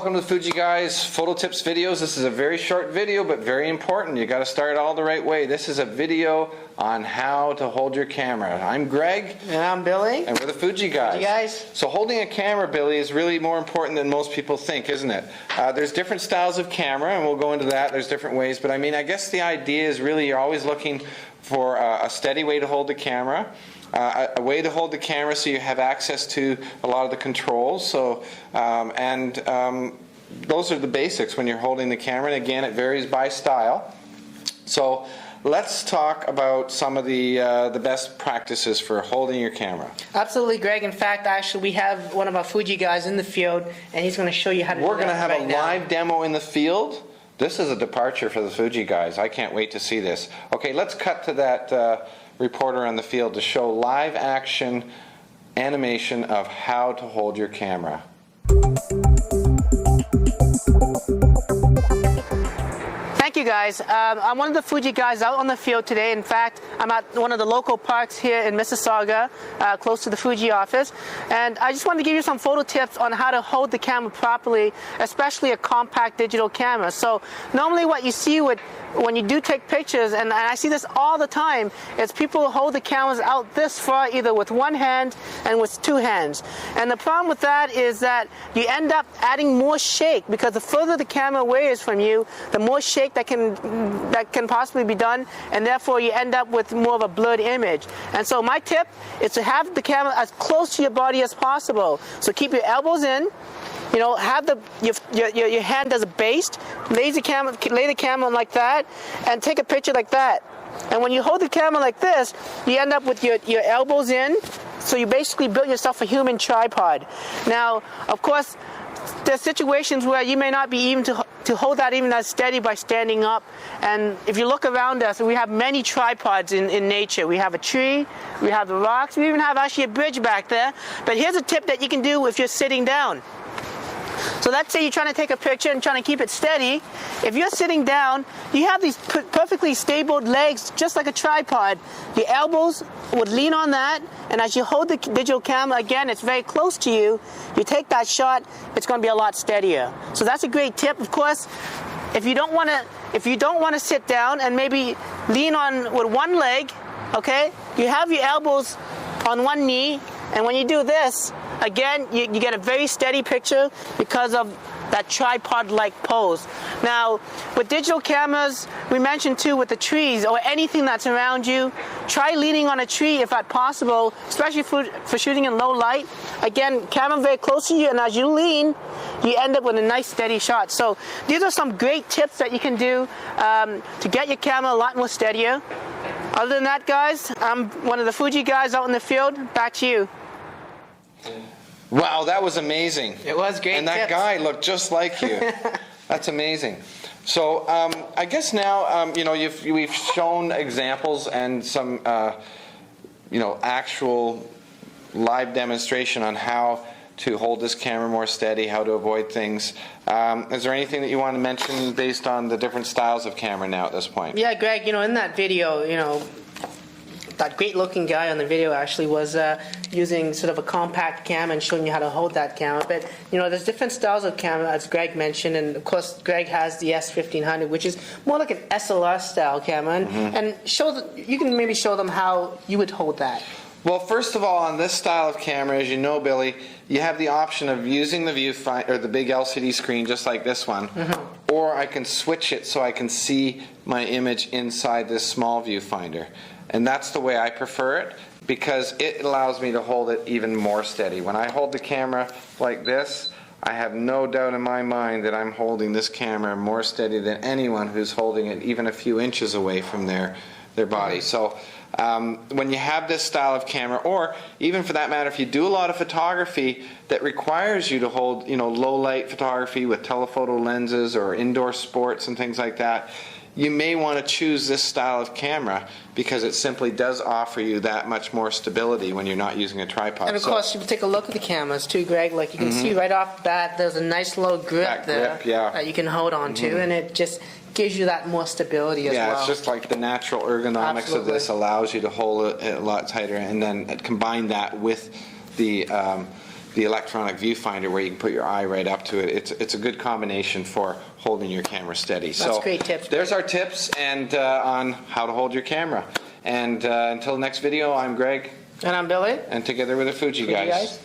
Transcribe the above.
welcome to the Fuji Guys Photo Tips videos. This is a very short video, but very important. You got to start all the right way. This is a video on how to hold your camera. I'm Greg. And I'm Billy. And we're the Fuji Guys. Fuji Guys. So holding a camera, Billy, is really more important than most people think, isn't it? There's different styles of camera, and we'll go into that. There's different ways, but I mean, I guess the idea is really you're always looking for a steady way to hold the camera. A way to hold the camera so you have access to a lot of the controls. So, those are the basics when you're holding the camera. And again, it varies by style. So let's talk about some of the best practices for holding your camera. Absolutely, Greg. In fact, actually, we have one of our Fuji guys in the field, and he's going to show you how to do that. We're going to have a live demo in the field. This is a departure for the Fuji Guys. I can't wait to see this. Okay, let's cut to that reporter on the field to show live action animation of how to hold your camera. Thank you, guys. I'm one of the Fuji guys out on the field today. In fact, I'm at one of the local parks here in Mississauga, close to the Fuji office. And I just wanted to give you some photo tips on how to hold the camera properly, especially a compact digital camera. So normally what you see when you do take pictures, and I see this all the time, is people hold the cameras out this far either with one hand and with two hands. And the problem with that is that you end up adding more shake, because the further the camera away is from you, the more shake that can possibly be done, and therefore you end up with more of a blurred image. And so my tip is to have the camera as close to your body as possible. So keep your elbows in. You know, have your hand as a base, lay the camera like that, and take a picture like that. And when you hold the camera like this, you end up with your elbows in, so you basically built yourself a human tripod. Now, of course, there's situations where you may not be even to hold that even as steady by standing up. And if you look around us, we have many tripods in nature. We have a tree, we have the rocks, we even have actually a bridge back there. But here's a tip that you can do if you're sitting down. So let's say you're trying to take a picture and trying to keep it steady. If you're sitting down, you have these perfectly stable legs, just like a tripod. Your elbows would lean on that, and as you hold the digital camera, again, it's very close to you. You take that shot, it's going to be a lot steadier. So that's a great tip. Of course, if you don't want to sit down and maybe lean on with one leg, okay, you have your elbows on one knee, and when you do this, again, you get a very steady picture because of that tripod-like pose. Now, with digital cameras, we mentioned too with the trees or anything that's around you, try leaning on a tree if at possible, especially for shooting in low light. Again, camera very close to you, and as you lean, you end up with a nice steady shot. So these are some great tips that you can do to get your camera a lot more steadier. Other than that, guys, I'm one of the Fuji guys out in the field. Back to you. Wow, that was amazing. It was great. And that guy looked just like you. That's amazing. So I guess now you know we've shown examples and some actual live demonstration on how to hold this camera more steady, how to avoid things. Is there anything that you want to mention based on the different styles of camera now at this point? Yeah, Greg, in that video, that great looking guy on the video actually was using sort of a compact camera and showing you how to hold that camera. But there's different styles of camera, as Greg mentioned, and of course Greg has the S1500, which is more like an SLR style camera. And you can maybe show them how you would hold that. Well, first of all, on this style of camera, as you know, Billy, you have the option of using the viewfinder or the big LCD screen just like this one, or I can switch it so I can see my image inside this small viewfinder. And that's the way I prefer it, because it allows me to hold it even more steady. When I hold the camera like this, I have no doubt in my mind that I'm holding this camera more steady than anyone who's holding it even a few inches away from their body. So when you have this style of camera, or even for that matter, if you do a lot of photography that requires you to hold low light photography with telephoto lenses or indoor sports and things like that, you may want to choose this style of camera because it simply does offer you that much more stability when you're not using a tripod. And of course, you can take a look at the cameras too, Greg. Like you can see right off the bat, there's a nice little grip that you can hold on to, and it just gives you that more stability as well. Yeah, it's just like the natural ergonomics of this allows you to hold it a lot tighter, and then combine that with the the electronic viewfinder where you can put your eye right up to it. It's a good combination for holding your camera steady. That's great tips. There's our tips and on how to hold your camera. And until the next video, I'm Greg. And I'm Billy. And together we're the Fuji guys.